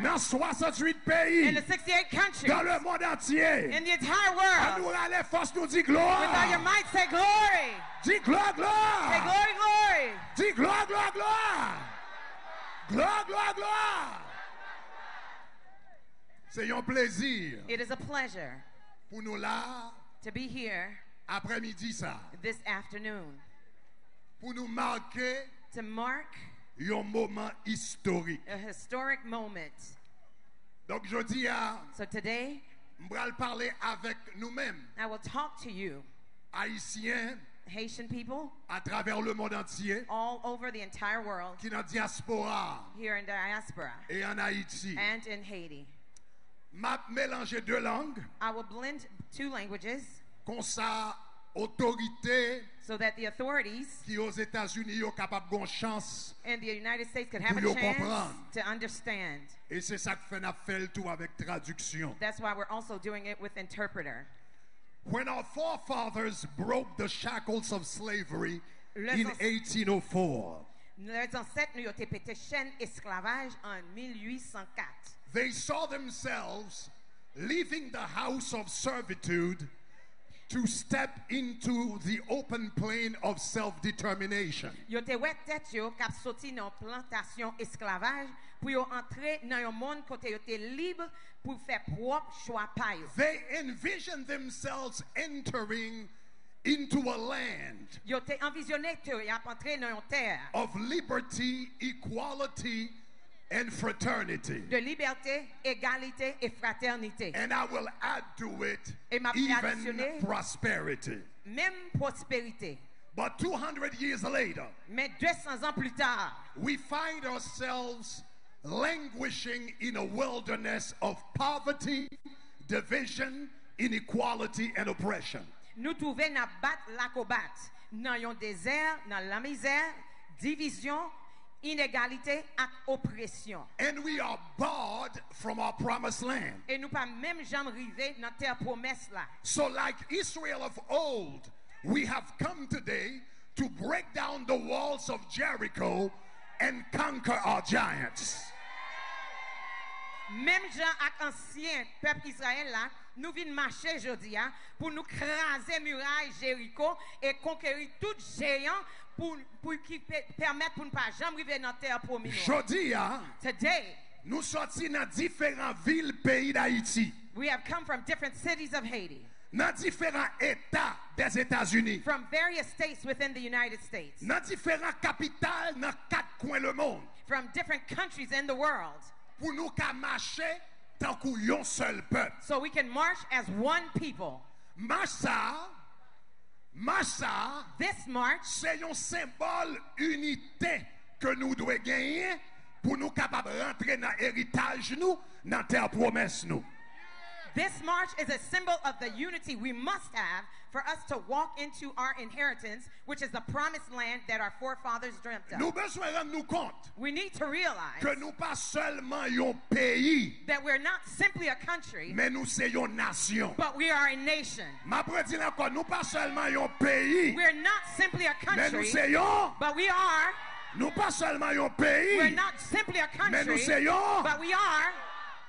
Dans 68 pays. In the 68 countries. Dans le monde entier. In the entire world. Nous allons force nous dit gloire. With all your might, say glory. Dis gloire, gloire. Say glory, glory. Dis gloire, gloire, gloire. Gloire, gloire, gloire. C'est un plaisir. It is a pleasure. Pour nous là. To be here. Après-midi ça. This afternoon. Pour nous marquer. To mark. Un moment historique. A historic moment. Donc je dis à. So today. Je vais parler avec nous-mêmes. I will talk to you. Haïtiens. Haitian people. À travers le monde entier. All over the entire world. Qui dans diaspora. Here in diaspora. Et en Haïti. And in Haiti. M'a mélangé deux langues. I will blend two languages. Comme ça, autorité. So that the authorities. Qui aux États-Unis sont capables de chance. And the United States could have a chance to understand. Et c'est ça que fait le tout avec traduction. That's why we're also doing it with interpreter. When our forefathers broke the shackles of slavery in 1804. Les ancêtres nous ont pété chaîne esclavage en 1804. They saw themselves leaving the house of servitude to step into the open plain of self-determination. Yo te wè tèt yo k'ap soti nan plantation esclavage pou yo entrer nan yon monde kote yo te libre pou fè propre choix pa yo. They envisioned themselves entering into a land yo te envisionné te yo ap entrer nan yon terre of liberty, equality, and fraternity. De liberté, égalité et fraternité. And I will add to it even prosperity. Même prospérité. But 200 years later, mais 200 ans plus tard, we find ourselves languishing in a wilderness of poverty, division, inequality, and oppression. Nous trouvons na bat la kobat, nan yon désert, nan la misère, division, inégalité et oppression. And we are barred from our promised land. Et nous pas même jamais arrivé dans terre promesse là. So like Israel of old, we have come today to break down the walls of Jericho and conquer our giants. Même gens ak ancien peuple Israël là, nous venons marcher aujourd'hui pour nous craser muraille Jéricho et conquérir tout géant pour qui permettre pour ne pas jamais arriver dans terre promise. Aujourd'hui, today, nous sortis dans différentes villes pays d'Haïti. We have come from different cities of Haiti. Dans différents États des États-Unis. From various states within the United States. Dans différentes capitales dans 4 coins le monde. From different countries in the world. Pour nous marcher tant qu'un seul peuple. So we can march as one people. This march, c'est un symbole unité que nous devons gagner pour nous capables rentrer dans l'héritage nous, dans terre promesse nous. This march is a symbol of the unity we must have for us to walk into our inheritance, which is the promised land that our forefathers dreamt of. Nous besoin rendre nous compte we need to realize que nous pas seulement un pays, that we're not simply a country, mais nous c'est une nation. But we are a nation. Ma prédit encore, nous pas seulement un pays, we're not simply a country, mais nous c'est but we are. Nous pas seulement un pays, we're not simply a country, mais nous c'est but we are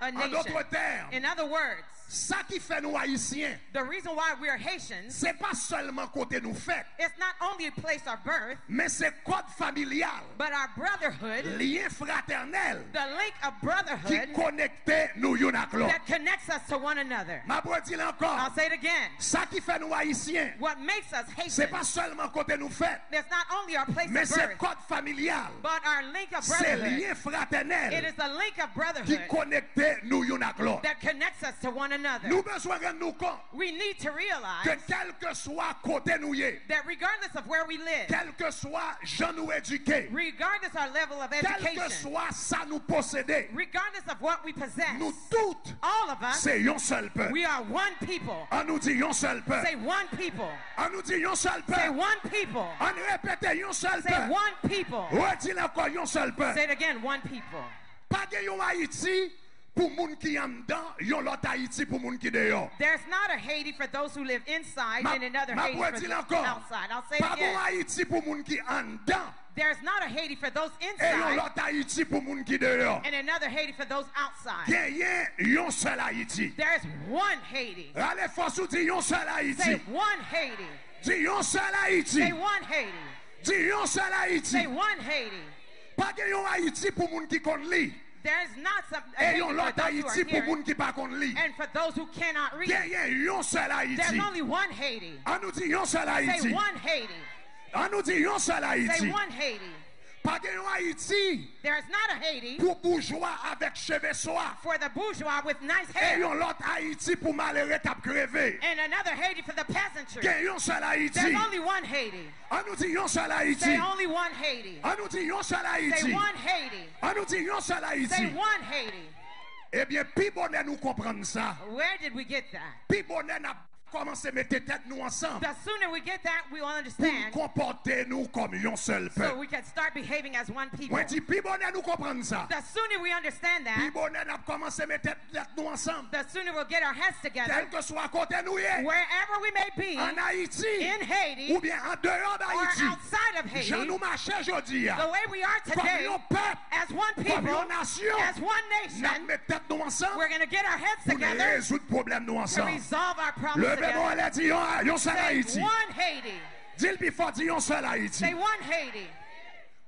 a nation. En d'autres termes, in other words, ça qui fait nous haïtiens, the reason why we are Haitians, c'est pas seulement côté nous fait, it's not only a place of birth, mais c'est code familial, but our brotherhood, lien fraternel, the link of brotherhood, qui connecte nous une à l'autre. That connects us to one another. Ma dire encore, I'll say it again. Ça qui fait nous haïtiens, what makes us Haitians, c'est pas seulement côté nous fait, it's not only our place mais of c'est birth, code familial, but our link of c'est brotherhood. lien fraternel, it is the link of brotherhood qui connecte nous une à l'autre. that connects us to one another. Nous besoin nous compte we need to realize que quel que soit côté nous y, that regardless of where we live, quel que soit gens nous éduqués, regardless our level of quel education, que soit ça nous posséder, regardless of what we possess, nous toutes, all of us, c'est un seul peuple. We are one people. On nous dit un seul peuple. Say one people. On nous dit un seul peuple. Say one people. On répète un seul peuple. Say one people. Redis encore un seul peuple. Say it again, one people. Pas de yon Haïti pour moun qui en dedans, yon l'autre Haïti pour moun qui dehors. There's not a Haiti for those who live inside and another Haiti for those outside. I'll say it again. Pas bon Haïti pour moun qui en dedans. There's not a Haiti for those Et yon inside l'autre Haïti pour moun ki dehors. and another Haiti for those outside. Genyen yon seul Haïti. There's one Haiti. Allez, force ou di yon seul Say Haïti. one Haiti. Di yon seul Haïti. Say one Haiti. Di yon seul Haïti. Say one Haiti. Pa gen yon Haïti pour moun ki kon li. There's not some a Et Haiti yon for l'autre those who Haïti are pour hearing moun ki pa kon li. and for those who cannot read. Genyen yon seul There's Haïti. only one Haiti. An nou di yon seul Say Haïti. one Haiti. An nou di yon seul Say Haïti. one Haiti. Pa gen yon Haïti There's not a Haiti pour bourgeois avec cheveux soie. for the bourgeois with nice Et hair yon l'autre Haïti pour malheureux k'ap crevé. and another Haiti for the peasantry. Gen yon seul Haïti. There's only one Haiti. An nou di yon seul Haïti. Say only one Haiti. An nou di yon seul Say Haïti. one Haiti. An nou di yon seul Say Haïti. one Haiti. Eh bien, pi bonne nous comprendre ça. Where did we get that? Pi bonne n'a commencé à mettre tête nous ensemble. The sooner we get that, we will Pour understand comporter nous comme un seul so peuple. we can start behaving as one people. Moi, dis pi bonne nous comprendre ça. The sooner we understand Pi that, bonne n'a commencé à mettre tête nous ensemble. the sooner we'll get our heads together, Quel que soit côté nous y est. wherever we may be, En Haïti. in Haiti Ou bien en dehors or d'Haïti. outside of Je Haiti, nous marche aujourd'hui. the way we are Comme today, un peuple. as one Comme people, une nation. as one N'a nation, mettre tête nous ensemble. we're going to get our heads Pour together résoudre problème nous to ensemble. resolve our problems Le bémol together. a dit yon seul Say Haïti. one Haiti. Dis-le plus fort, dis yon seul Haïti. Say one Haiti.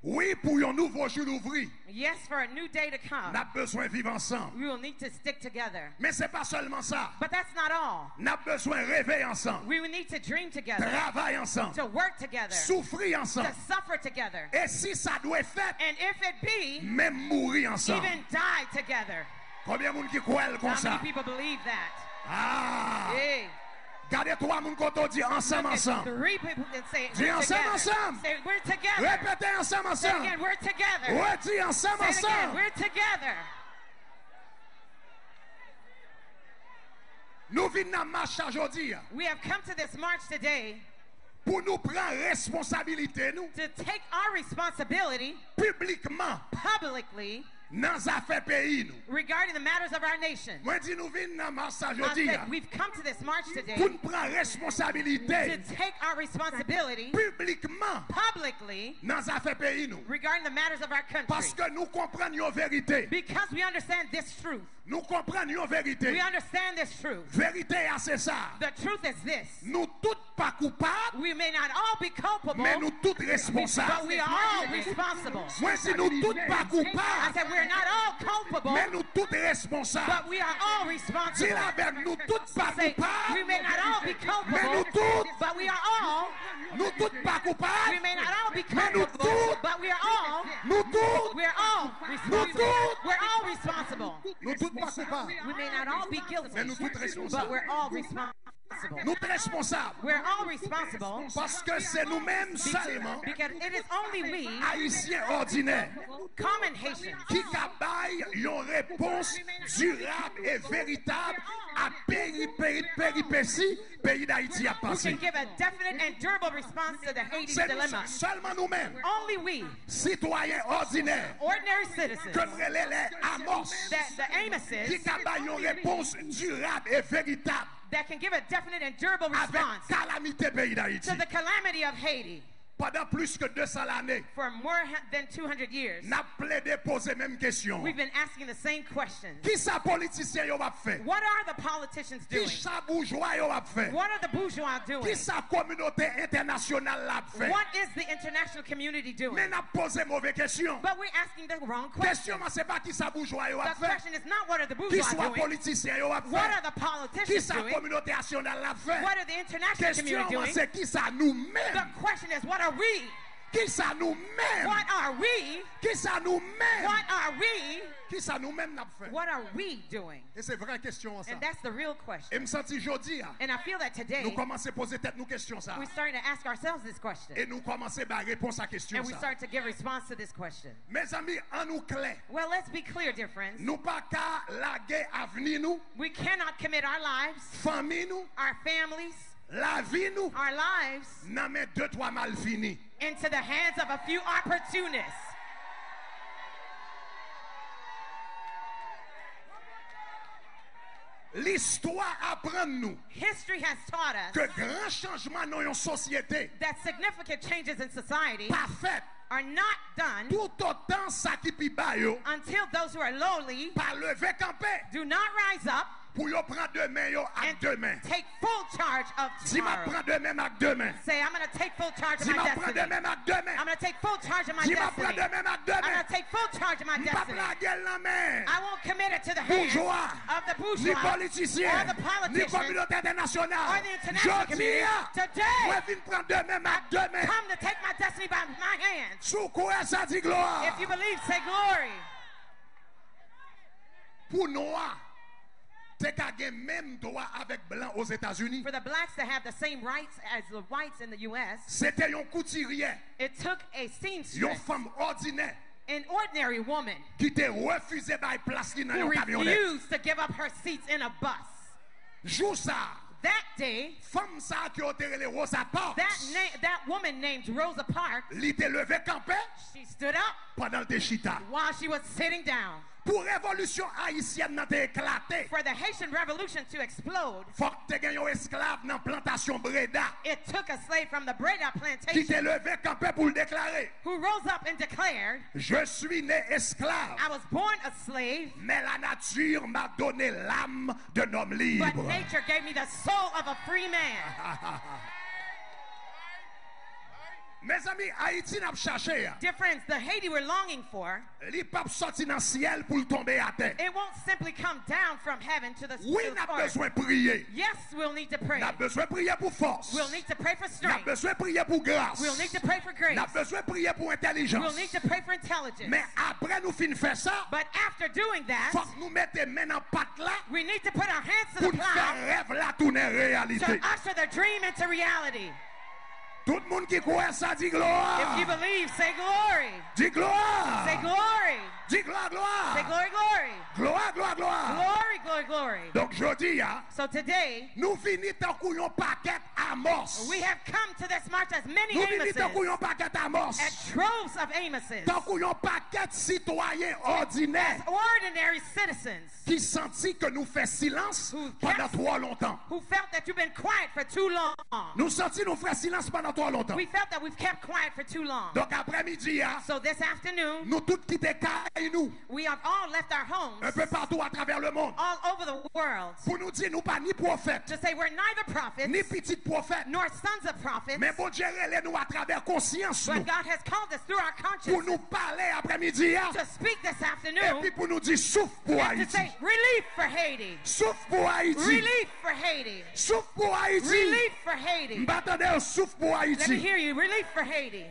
Oui, pour un nouveau jour d'ouvrir, Yes, for a new day to on come, a besoin de vivre ensemble. we will need to stick together. Mais ce n'est pas seulement ça. But that's not all. On a besoin de rêver ensemble, We will need to dream together, travailler ensemble, to work together, souffrir to ensemble. suffer together, Et si ça doit être fait, and if it be, même mourir ensemble. even die together. Combien de monde qui croit comme How ça? many people believe that? Ah! Hey, Gardez trois moun koto dit ensemble, look at ensemble. 3 people that say Dis we're ensemble, together. ensemble. Say we're together. Répétez ensemble, Say it ensemble. again, we're together. Redis ensemble, Say it again, ensemble. we're together. Nous venons en marche aujourd'hui We have come to this march today pour nous prendre responsabilité nous to take our responsibility publiquement publicly dans les affaires pays nous. regarding the matters of our nation. Moi dis nous venons en marche I aujourd'hui said we've come to this march today pour nous prendre to responsabilité take our responsibility publiquement publicly dans les affaires pays nous. regarding the matters of our Parce country. que nous comprenons une vérité. Because we understand this truth. Nous comprenons une We vérité. understand this truth. Vérité c'est ça. The truth is this. Nous tous pas coupables, We may not all be culpable, mais nous tous but responsables. we are all responsible. Moi si nous tous pas I coupables, said we're not all culpable, mais nous tous responsables. but we are all Dis responsible. la avec nous tous pas Say, we coupables, may not all be mais nous culpable, tous, but we are all. nous tous pas We coupables, may not all be Mais nous culpable, tous- but we are all. nous tous, We're all responsible. tous- We're all responsible. nous tous pas coupables, We may not all be guilty, mais nous tous but responsables. we're all responsible. Nous tous responsables. We're all responsible Parce que c'est nous-mêmes seulement, because it is only we, Haïtiens ordinaires, common Haitians, qui cabaillent une réponse durable et véritable à péripéties pays d'Haïti à who passer. can give a definite and durable response to the Haiti C'est dilemma. seulement nous-mêmes, Only we, citoyens ordinaires, ordinary citizens, comme les Amos, the qui Amoses, cabaillent une réponse durable et véritable that can give a definite and durable avec response calamité pays d'Haïti. to the calamity of Haiti. Pendant plus que 200 années, For more than 200 years, n'a plaidé poser même question. we've been asking the same questions. Qui ça politicien yo va faire? What are the politicians Qui doing? ça bourgeois yo va faire? What are the bourgeois doing? Qui ça communauté internationale l'a fait? What is the international community Mais doing? n'a posé mauvaise question. But we're asking the wrong Question question. c'est pas qui ça bourgeois yo va The faire? question is not what are the Qui bourgeois soit doing? politicien yo va What faire? are the Qui politicians ça doing? communauté nationale l'a fait? What are the international Question community doing? c'est qui ça The nous-mêmes? question is, what are we? Qui ça nous-mêmes? What are we? Qui ça nous-mêmes? What are we? Qui ça nous-mêmes n'a fait? What are we doing? Et c'est vraie question ça. And that's the real Et question. me senti jodi a. And I feel that Nous today, commençons à poser tête nous questions ça. we're starting to ask ourselves this question. Et nous commençons à répondre à question And we ça. start to give response to this question. Mes amis, en nous clair, Well, let's be clear, dear friends. nous pas qu'à laguer avenir nous, We cannot commit our lives, famille nous, our families, la vie nous, our lives nan mais deux trois mal fini. into the hands of a few opportunists. L'histoire apprend nous History has taught us que grand changement dans une société that significant changes in society pas fait are not done tout autant ça qui pi bas yo until those who are lowly pas lever camper do not rise up pour yo prendre deux mains yo avec and deux mains. take full charge of Si m'a tomorrow. prend deux mains avec deux mains. Say, I'm going to take full charge of Si my m'a prend destiny. deux mains avec deux mains. I'm going to take full charge of my Si m'a prend destiny. deux mains avec deux I'm going mains. to take full charge of my M'pa destiny. prend gueule la main. I won't commit it to the hands Bourgeois, of the ni bourgeois politicien, or the ni politicians communauté or internationale. the international Je community. dis, Today, moi viens prendre deux mains avec deux mains. come to take my destiny by my hands. Sous quoi ça dit gloire? If you believe, say glory. Pour noir, t'es qu'à gagner même droit avec blanc aux États-Unis. For the blacks to have the same rights as the whites in the U.S., C'était un couturier, it took a une seamstress, femme ordinaire an ordinary woman, qui te refusé by place li dans who un camionnette. refused to give up her seats in a bus. Jour ça, That day, femme ça qui a été les Rosa Parks, that woman named Rosa Parks, li te levé campé she stood up pendant le chita. while she was sitting down. Pour révolution haïtienne nan te éclaté, For the Haitian Revolution to explode, faut que te gagné un esclave dans plantation Breda it took a slave from the Breda qui plantation te levé campé pour le déclarer. who rose up and declared, Je suis né esclave, I was born a slave, mais la nature m'a donné l'âme d'un homme but libre. nature gave me the soul of a free man. Mes amis, Haïti n'a pas cherché. Dear friends, the Haiti we're longing for, Li pa sorti dans le ciel pour tomber à terre. it won't simply come down from heaven to the, Oui, to the n'a earth. besoin de prier. Yes, we'll need to pray. N'a besoin de prier pour force. We'll need to pray for N'a strength. besoin de prier pour grâce. We'll need to pray for grace. N'a besoin de prier pour intelligence. We'll need to pray for intelligence. Mais après nous fin faire ça, But after doing that, faut que nous mettions main en patte là we need to put our hands to pour the nous faire plow rêve là tourner to réalité. usher the dream into reality. Tout le monde qui croit ça dit gloire. If you believe, say glory. Dis gloire. Say glory. Dis gloire, gloire. Say glory, glory. Gloire, gloire, gloire. Glory, glory, glory. Donc je dis, So today, nous finissons tant qu'on paquet Amos. we have come to this march as many Nous finissons tant Amoses, qu'on paquet Amos. as troves of Amoses, Tant qu'on paquet citoyens ordinaires ordinary citizens qui senti que nous fait silence Who pendant guessed- trop longtemps. who felt that you've been quiet for too long. Nous senti nous faire silence pendant trop longtemps. We felt that we've kept quiet for too long. Donc après-midi, So this afternoon, nous tous quitté caille nous we have all left our homes un peu partout à travers le monde all over the world pour nous dire nous pas ni prophètes to say we're neither prophets ni petits prophètes, nor sons of prophets, mais bon Dieu relève nous à travers conscience nous but God has called us through our pour nous conscience parler après-midi to speak this et afternoon puis pour nous dire souffle pour and to Haïti, say relief for Haiti, souffle pour Haïti, relief for Haiti, souffle pour Haïti. relief for Haiti. M'attendez un souffle pour Let me Haïti. hear you, relief for Haiti.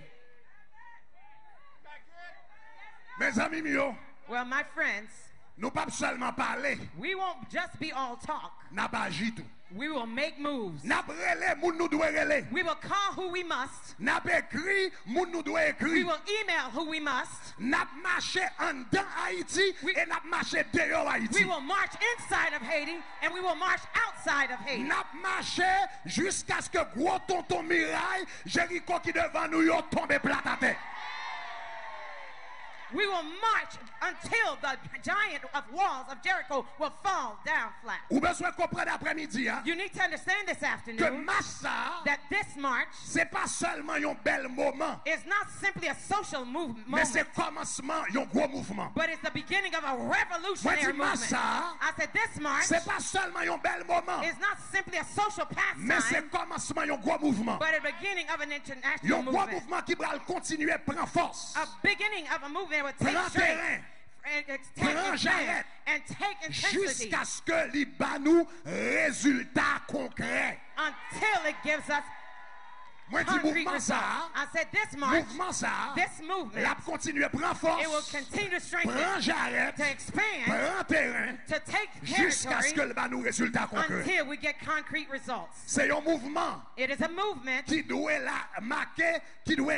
Mes amis mieux, Well, my friends, nous pas seulement parler, we won't just be all talk. n'a pas agi tout. We will make moves. N'a relé moun nous doit relé. We will call who we must. N'a écrit moun nous doit We écrit. will email who we must. N'a marché en dedans Haïti et n'a marché dehors Haïti. We will march inside of Haiti and we will march outside of Haiti. N'a marché jusqu'à ce que gros tonton Mirail, Jéricho qui devant nous yo tombe plat à terre. We will march until the giant of walls of Jericho will fall down flat. Ou besoin comprendre après-midi hein, You need to understand this que afternoon marche ça, that this march c'est pas seulement un bel moment, is not simply a social mais moment, c'est commencement un gros mouvement. but it's the beginning of a Moi revolutionary dis marche movement. ça, I said this march c'est pas seulement un bel moment, is not simply a social mais c'est pastime, commencement un gros mouvement. but a beginning of an international Un gros movement. mouvement qui va continuer prendre force. A beginning of a movement that would take Prends strength terrain. and take Prends expand jarrette. and take intensity Jusqu'à ce que les banou résultats concrets. until it gives us Moi dis concrete mouvement results. ça, I said this march, mouvement ça, this movement, la continuer prend it will force. continue to strengthen, Prends jarrette, to expand, prends terrain to take jusqu'à ce que territory le banou résultats concrets. until we get concrete results. C'est un mouvement It is a movement qui doit la marquer, qui doit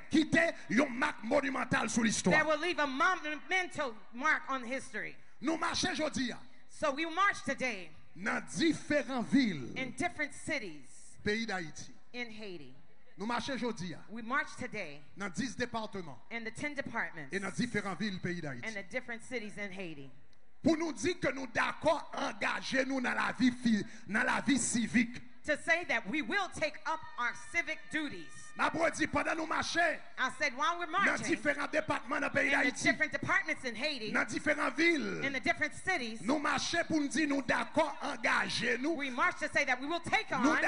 quitter une marque monumentale sur that l'histoire. will leave a monumental mark on history. Nous marchons aujourd'hui So we march today dans différentes villes in different cities pays d'Haïti. in Haiti. Nous marchons aujourd'hui We march today dans 10 départements in the 10 departments et dans différentes villes pays d'Haïti. and the different cities in Haiti. Pour nous dire que nous d'accord engager nous dans la vie civique. to say that we will take up our civic duties. I said while we're marching in the different departments in Haiti, in the different cities, we march to say that we will take on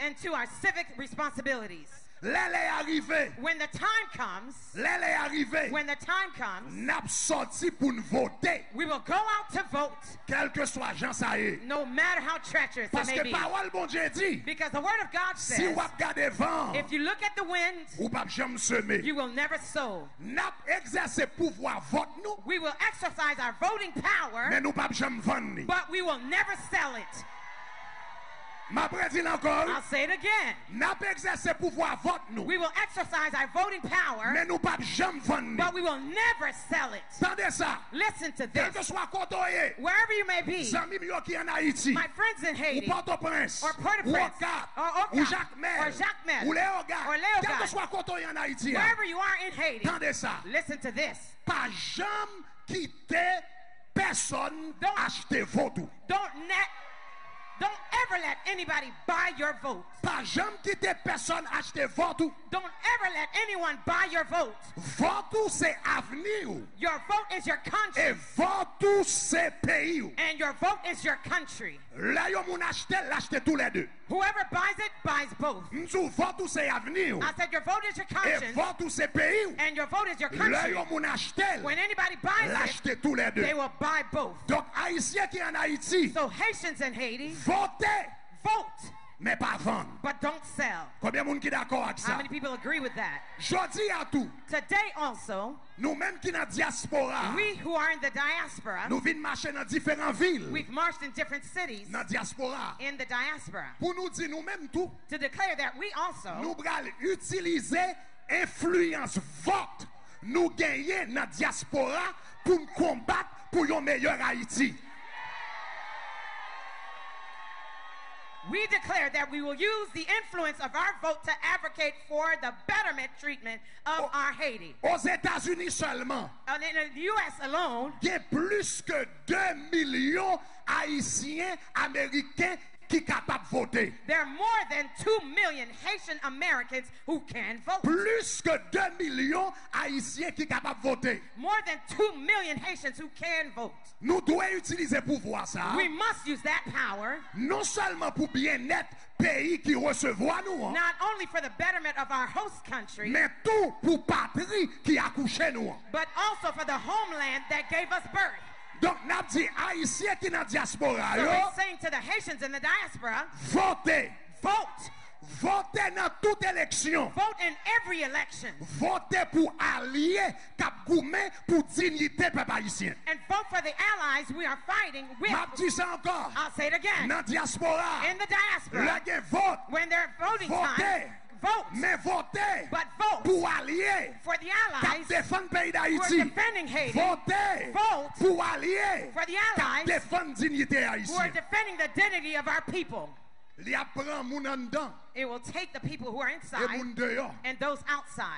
into our civic responsibilities. When the time comes, we will go out to vote, no matter how treacherous it may be. Because the word of God says, if you look at the wind, you will never sow. We will exercise our voting power, but we will never sell it. I'll say it again. We will exercise our voting power, but we will never sell it. Listen to this. Wherever you may be, my friends in Haiti, or Port-au-Prince, or Jacmel, or Léogard, wherever you are in Haiti, listen to this. Don't ever let anybody buy your vote. Don't ever let anyone buy your vote. Your vote is your conscience. And your vote is your country. Whoever buys it, buys both. I said your vote is your conscience. And your vote is your country. When anybody buys it, they will buy both. So Haitians in Haiti, vote, but don't sell. How many people agree with that? Today also, we who are in the diaspora, we've marched in different cities in the diaspora to declare that we also influence vote nous gagner dans diaspora pour combattre pour un meilleur Haïti. We declare that we will use the influence of our vote to advocate for the betterment treatment of our Haiti. Aux États-Unis seulement, in the U.S. alone, il y a plus que 2 millions Haïtiens américains qui capable de voter. There are more than 2 million Haitian Americans who can vote. Plus que 2 millions Haïtiens qui capable de voter. More than 2 million Haitians who can vote. Nous devons utiliser pouvoir ça. We must use that power. Non seulement pour bien-être pays qui recevoir nous. Not only for the betterment of our host country. Mais tout pour patrie qui accouché nous. But also for the homeland that gave us birth. Donc, n'a dit Haïtiens qui dans diaspora. So we're saying to the Haitians in the diaspora, votez. Vote. Votez dans toute élection. Vote in every election. Votez pour allier cap gourmet pour dignité peuple haïtien. And vote for the allies we are fighting with. M'a dit ça encore. I'll say it again. Dans diaspora. In the diaspora. Là gen vote. When they're voting time. Vote. Mais votez. But vote. Pour allier. For the allies. Défendre pays d'Haïti. Who are defending Haiti. Votez. Vote. Pour allier. For the allies. Défendre dignité haïtienne. Who are defending the dignity of our people. It will take the people who are inside and those outside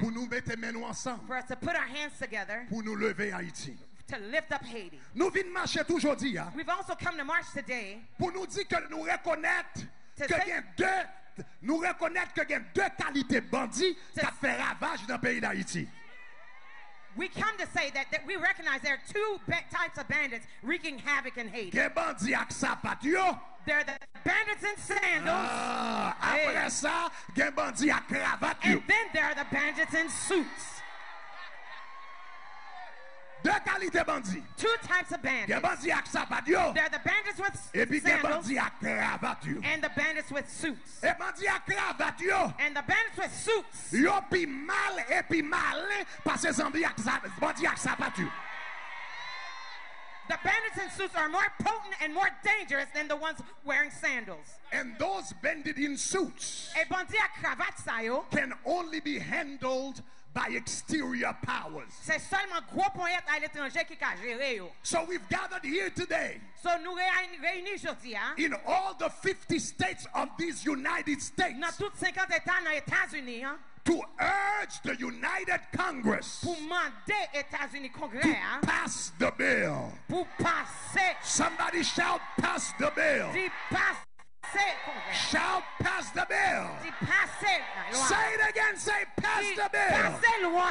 for us to put our hands together to lift up Haiti. We've also come to march today nous reconnaître que il y a deux qualités bandits qui fait ravage dans le pays d'Haïti. We come to say that we recognize there are two types of bandits wreaking havoc in Haiti. They're the bandits in sandals. Après ça, and then there are the bandits in suits. Deux qualités bandits. Two types of bandits. They're the bandits with sandals and the bandits with suits. And the bandits with suits. The bandits in suits are more potent and more dangerous than the ones wearing sandals. And those bandits in suits can only be handled by exterior powers. So we've gathered here today in all the 50 states of these United States to urge the United Congress to pass the bill. Somebody Somebody shout, pass the bill. Dis passer, Congrès. Shout, pass the bill. Dis passer la loi. Say it again, say, pass Dis the bill. passer loi.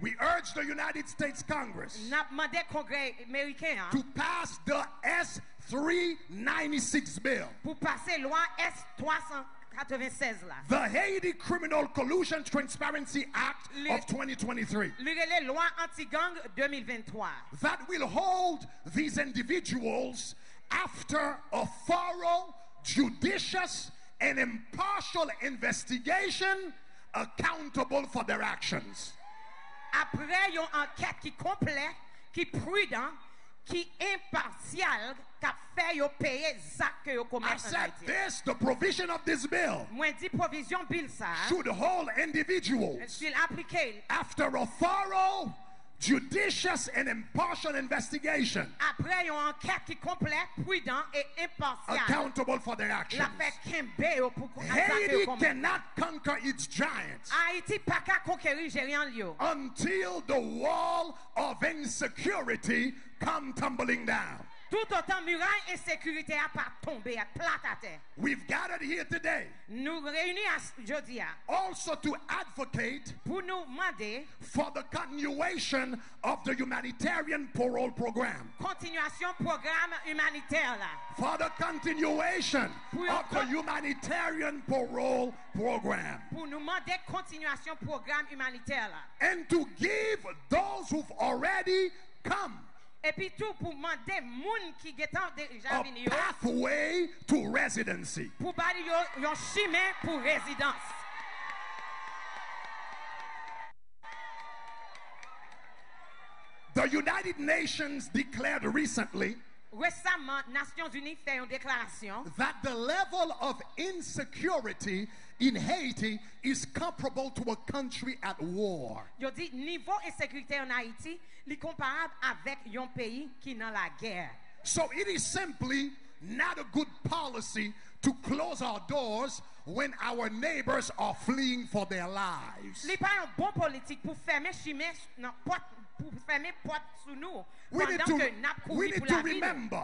We urge the United States Congress N'a demandé Congrès américain to pass the S-396 bill, pour passer loi S-396 là. the Haiti Criminal Collusion Transparency Act of 2023, Les lois anti-gang 2023. that will hold these individuals after a thorough, judicious, and impartial investigation accountable for their actions. Après une enquête qui complète, qui prudent, qui impartial, qui fait yo payer ça que yo I commettre en said Haïti. this, the provision of this bill Moi dit provision bill ça. should hold individuals S'il appliqué after a thorough, judicious, and impartial investigation après une enquête qui complète, prudent et impartial. accountable for their actions. La fait kembe yo pour Haiti cannot conquer its giants Haïti pas qu'à conquérir gérant yo. until the wall of insecurity come tumbling down. Tout autant muraille insécurité a pas tombé à plat à terre. We've gathered here today Nous réunis aujourd'hui also to advocate pour nous demander for the continuation of the humanitarian parole program. continuation programme humanitaire là. For the continuation Pour- of the humanitarian parole program. Pour nous demander continuation programme humanitaire là. And to give those who've already come Et puis tout pour demander moun qui getan déjà a venu yo pathway to residency. pour bali yo yon chemin pour résidence. The United Nations declared recently Récemment, Nations Unies fait une déclaration that the level of insecurity in Haiti is comparable to a country at war. yo dit niveau insécurité en Haïti, li comparable avec un pays qui dans la guerre. So it is simply not a good policy to close our doors when our neighbors are fleeing for their lives. Li pas un bon politique pour fermer chemin nan porte pour fermer porte sous nous We need pendant que n'a to, we couru need pour to la vie. remember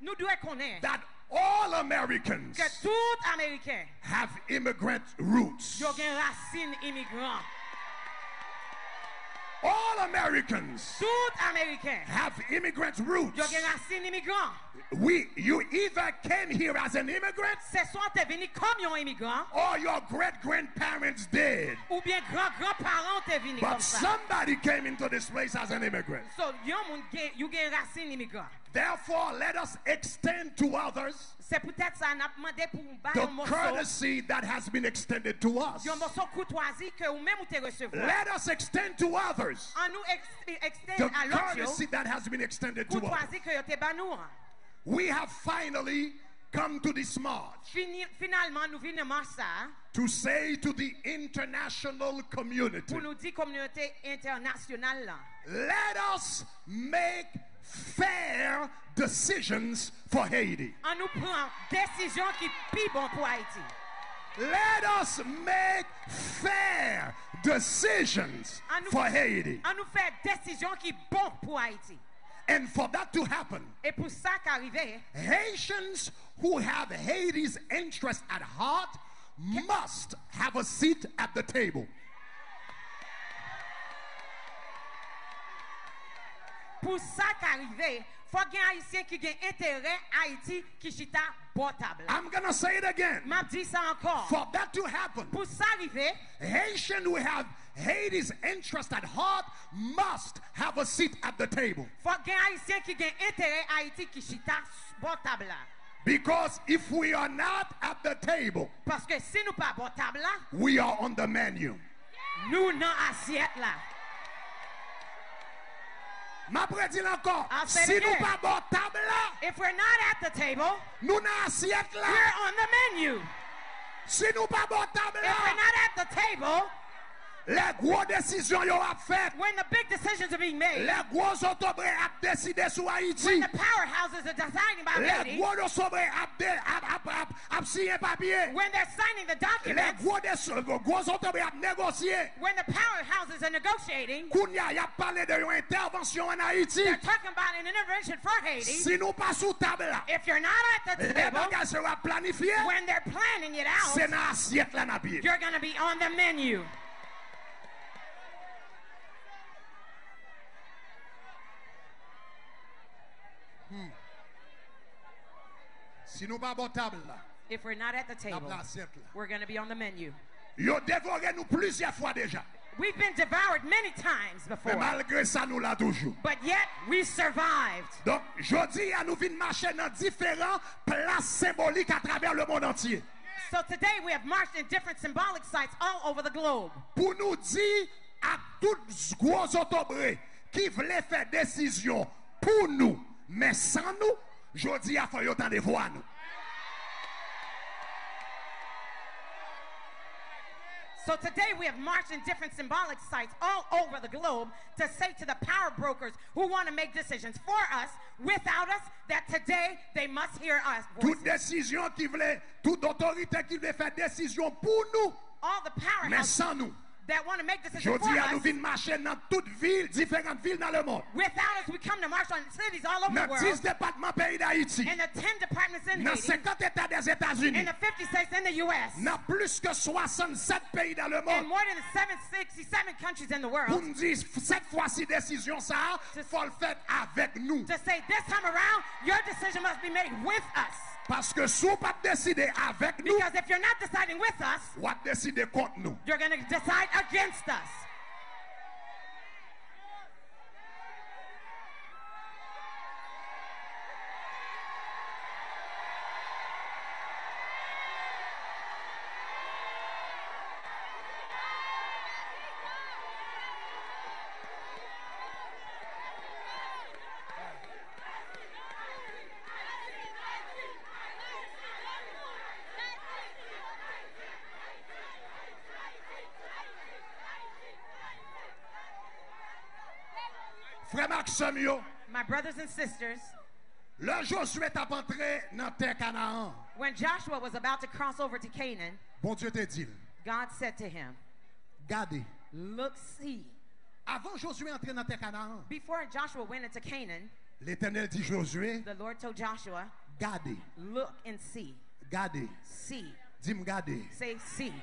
Nous devons connaître that all Americans que tout Américain have immigrant roots. yo gen racine immigrant. All Americans Tout Américain have immigrant roots. yo gen racine immigrant. You either came here as an immigrant C'est soit t'es venu comme un immigrant or your great-grandparents did. ou bien grand-parents t'es venu But comme ça. somebody came into this place as an immigrant. So yon moun gen you gen racine immigrant. Therefore, let us extend to others C'est peut-être ça n'a demandé pour un the morceau. courtesy that has been extended to us. Yon morceau courtoisie que ou même ou te recevoir. Let us extend to others En nous the extend à l'autre yo, courtesy that has been extended to us. courtoisie que yo te ba nou. We have finally come to this march Finalement, nous venons ça to say to the international community, pour nous dire communauté internationale là. let us make fair decisions for Haiti. On nous prend décision qui plus bon pour Haïti. Let us make fair decisions for Haiti. On nous fait décision qui bon pour Haïti. And for that to happen, Et pour ça qu'arrivé, Haitians who have Haiti's interest at heart must have a seat at the table. pour ça qu'arrivé, faut qu'il y ait un haïtien qui a intérêt à Haïti qui chita potable. I'm going to say it again. M'a dit ça encore. For that to happen, Pour ça arriver, Haitians who have Haiti's interest at heart must have a seat at the table. faut qu'il y ait un haïtien qui a intérêt à Haïti qui chita potable là. Because if we are not at the table, Parce que si nous pas potable là, we are on the menu. nous non assiette là. Ma prédit encore, I'll say it si nous again. pas bon table là, If we're not at the table, nous n'a assiette we're là. on the menu. Si nous pas bon table If we're là, not at the table, Les grosses décisions yo a fait. when the big decisions are being made, Les gros autobrés a décidé sur Haïti. when the powerhouses are deciding about Les Haiti, gros autobrés a signé papier. when they're signing the Les documents, gros autobrés a négocié. when the powerhouses are negotiating, Kounya y a parlé de une intervention en Haïti. they're talking about an intervention for Haiti. Si nous pas sous table là, If you're not at the les table, bagages sera planifié. when they're planning it out, C'est dans assiette là na pied. you're going to be on the menu. Si nous pas bon table là, If we're not at the table, la assiette là. we're going to be on the menu. Yo dévoré nous plusieurs fois déjà. We've been devoured many times Mais before, malgré ça nous l'a toujours. but yet we survived. Donc, jodi à nous vinn marcher dans différents places symboliques à travers le monde entier. So today we have marched in different symbolic sites all over the globe Pour nous dire à tous gros autobrés qui voulaient faire décision pour nous, mais sans nous, jodi à faire autant de voix nous. So today we have marched in different symbolic sites all over the globe to say to the power brokers who want to make decisions for us, without us, that today they must hear us. Toute décision qui voulait, toute autorité qui voulait faire décision pour nous, All the mais powerhouses sans nous. that want to make decisions for Jodi à nous us, vinn marcher dans toutes villes, différentes villes dans le monde. without us, we come to march on cities all over the Dans 10 world, départements pays d'Haïti. in the 10 departments in Dans Haiti, 50 États des in États-Unis. the 50 states in the U.S., Dans plus que 67 pays dans le in monde. more than 767 countries in the Pour world, nous dire, cette fois-ci, décision, ça, faut le faire avec nous. to say this time around, your decision must be made with us. Parce que si vous pas décider avec nous, Because if you're not deciding with us, vous décider contre nous. you're going to decide against us. Frère Maxime, yo, My brothers and sisters, le Josué t'a entré dans terre Canaan. when Joshua was about to cross over to Canaan, Bon Dieu te dit, God said to him, gardez. look, see. Avant Josué entrer dans terre Canaan, Before Joshua went into Canaan, l'Éternel dit Josué, the Lord told Joshua, gardez, look and see. gardez. See. Dis-moi gardez. Say see.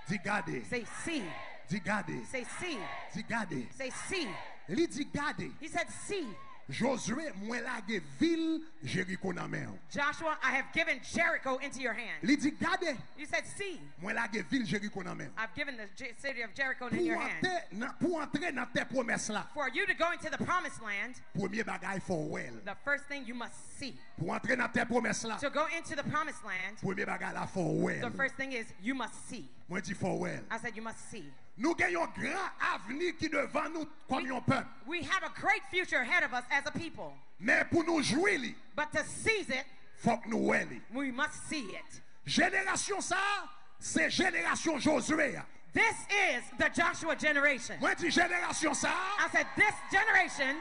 Dis gardez. Say see. Dis gardez. Say see. Dis gardez. Say see. Il dit gardez. He said see. Josué, moi lage ville Jéricho dans main. Joshua, I have given Jericho into your hand. Il dit gardez. You said see. Moi lage ville Jéricho dans main. I've given the city of Jericho in your hand. Pour entrer dans tes promesses là, For you to go into the promised land, premier bagage faut well. the first thing you must see. Pour entrer dans tes promesses là, To go into the promised land, premier bagage là faut well. the first thing is you must see. Moi dis faut well. I said you must see. Nous gagnons grand avenir qui devant nous comme un peuple. We have a great future ahead of us as a people. Mais pour nous jouir, But to seize it, faut que nous well. we must see it. Génération ça, c'est génération Josué. This is the Joshua generation. Moi dis génération ça, I said this generation,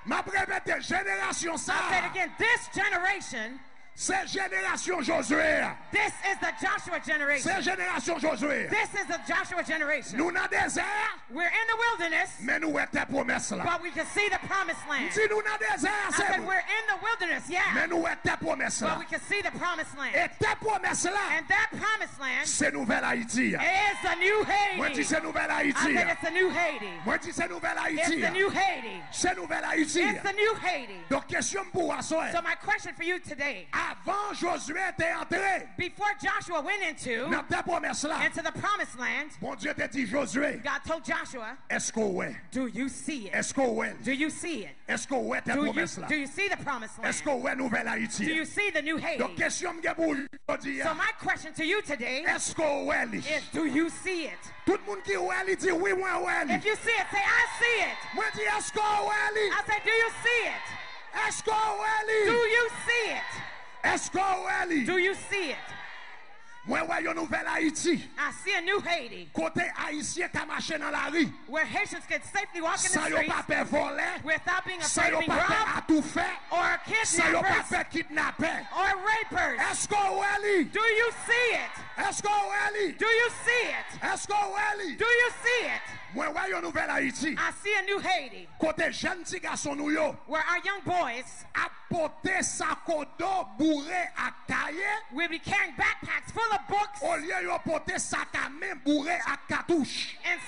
m'a répété génération ça, I said again, this generation, c'est génération Josué. this is the Joshua generation. C'est génération Josué. This is the Joshua generation. Nous dans désert, We're in the wilderness, mais nous avons tes promesses là. but we can see the promised land. Si nous dans désert, I c'est said vous. we're in the wilderness, Mais yeah, nous avons tes promesses là. but we can see the promised land. Et tes promesses là, And that promised land c'est nouvelle Haïti. is the new Moi dis Haiti. c'est nouvelle I Haïti. said it's the new Haiti. Moi dis c'est nouvelle It's Haïti. the new Haiti. C'est nouvelle Haïti. It's the new Haiti. Donc question pour vous, So my question for you today, avant Josué était entré before Joshua went dans tes promesses là, into the promised land, bon Dieu te dit Josué, God told Joshua, est-ce qu'on ouais? do you see it? Est-ce qu'on ouais? Do you see it? Est-ce qu'on ouais tes Do promesses là? you see the promised land? Est-ce qu'on ouais nouvelle Do Haïti? you see the new Donc Haiti? question que pour aujourd'hui, So my question to you today est-ce qu'on ouais? is, do you see it? Tout le monde qui ouais, il dit oui, moi ouais. If you see it, say, I see it. Moi dis est-ce qu'on ouais? I say, do you see it? Est-ce qu'on Do ouais? you see it? Est-ce qu'on ouais? Do you see it? Moi, ouais, une nouvelle Haïti. I see a new Haiti. Côté haïtien qui marche dans la rue. Where Haitians can safely walk in the Ça y streets pas fait voler. without being Ça afraid y of being pas fait robbed à tout fait. or Ça y pas kidnappers fait kidnapper. or rapers. Est-ce qu'on est? Do you see it? Est-ce qu'on est? Do you see it? Est-ce qu'on est? Do you see it? Moi, ouais, une nouvelle Haïti. I see a new Haiti Côté jeune petit garçon nous yo. where our young boys Apporter sac à dos bourré à cahier. will be carrying backpacks full of books Au lieu de porter sac à main bourré à cartouche. and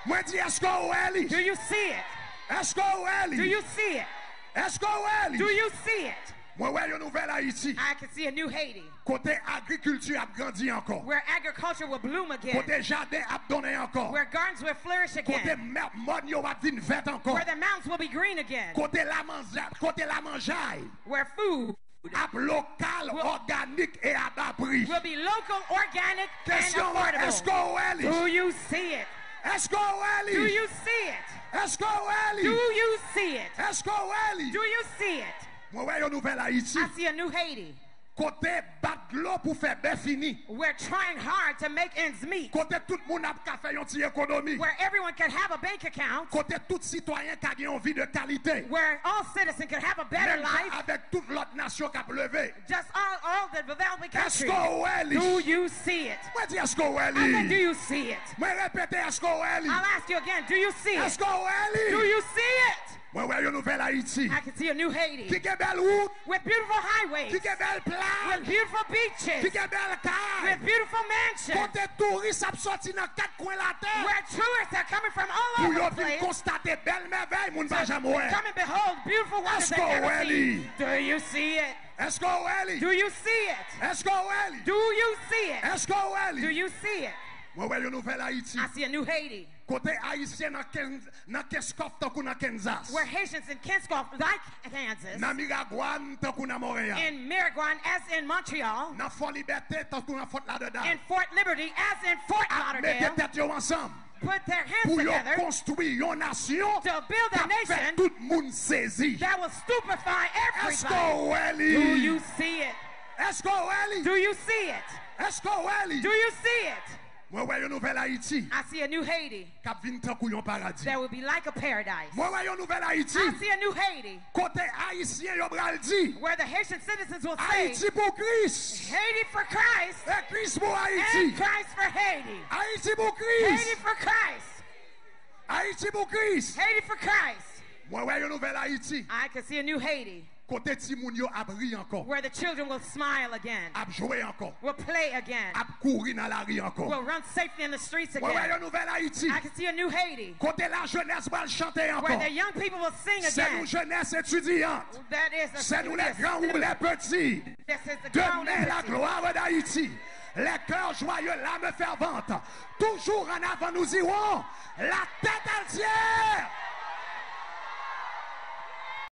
Moi dis est-ce qu'on est? do you see it? Est-ce qu'on est? Do you see it? Est-ce qu'on est? Do you see it? Moi ouais une nouvelle Haïti. I can see a new Haiti Côté agriculture a grandi encore. where agriculture will bloom again, Côté jardin a donné encore. where gardens will flourish Côté again, mode yo a vinn vert encore. where the mountains will be green again, Côté la mangeaille. where food Ap local, organique et à bas prix. will be local, organic, and Question est-ce affordable. qu'on est? Do you see it? Est-ce qu'on est? Do you see it? Est-ce qu'on est? Do you see it? Est-ce qu'on est? Do you see it? Moi ouais une nouvelle Haïti. I see a new Haiti. Côté battre l'eau pour faire bien fini. We're trying hard to make ends meet, Côté tout le monde a fait une petite économie. where everyone can have a bank account, Côté tout citoyen qui a une vie de qualité. where all citizens can have a better Même life, avec toute l'autre nation qui a levé. just all the developing Est-ce countries. qu'on est? Do you see it? Moi dis est-ce qu'on I said, do est? you see it? Moi répétez est-ce qu'on est? I'll ask you again, do you see Est-ce it? qu'on est? Do you see it? Moi ouais une nouvelle Haïti. I can see a new Qui Haiti est belle route, with beautiful highways, qui est belle with plage, beautiful qui beaches, est belle caille. with beautiful mansions, Côté touriste a sorti dans quatre coins la terre. where tourists are coming from all Pour over yo the vinn place constater belle merveille, moun va to jamais ouais. come and behold beautiful wonders Est-ce they've qu'on never est? seen. Do you see it? Est-ce qu'on est? Do you see it? Est-ce qu'on est? Do you see it? Est-ce qu'on Do est? you see it? Moi ouais une nouvelle Haïti. I see a new Haiti Côté haïtien dans Kenskoff tant qu'on dans Kansas. where Haitians in Kinskoff, like Kansas, Dans Miragouane tant qu'on dans Montréal. in Miraguan, as in Montreal, Dans Fort Liberté tant qu'on dans Fort là-dedans. in Fort Liberty, as in Fort Mettez Lauderdale, tête yo ensemble. put their hands Pour yo together construire une nation to build a qui fait nation tout le monde saisi. that will stupefy Est-ce everybody. qu'on est? Do you see it? Est-ce qu'on est? Do you see it? Est-ce qu'on est? Do you see it? Moi ouais une nouvelle Haïti. I see a new Haiti Cap vinn tant qu'on yon paradis. that will be like a paradise. Moi ouais une nouvelle Haïti. I see a new Haiti Côté haïtien yo bral di. where the Haitian citizens will say, Haïti pour Christ. Haiti for Christ Et Christ pour and Haïti. Christ for Haiti. Haïti pour Haiti Christ. for Christ. Haïti pour Christ. Haiti for Christ. Moi ouais une nouvelle Haïti. I can see a new Haiti Côté Timoun yo ap ri encore. where the children will smile again, Ap jouer encore. will play again, Ap courir dans la rue encore. will run safely in the streets Moi ouais again. une nouvelle Haïti. I can see a new Haiti Côté la jeunesse va chanter where encore. the young people will sing C'est nous again. jeunesse étudiante. That is C'est nous les grands ou les petits. This is the ground Demain la liberty. gloire d'Haïti. Les cœurs joyeux, l'âme fervente. Toujours en avant nous irons. La tête entière.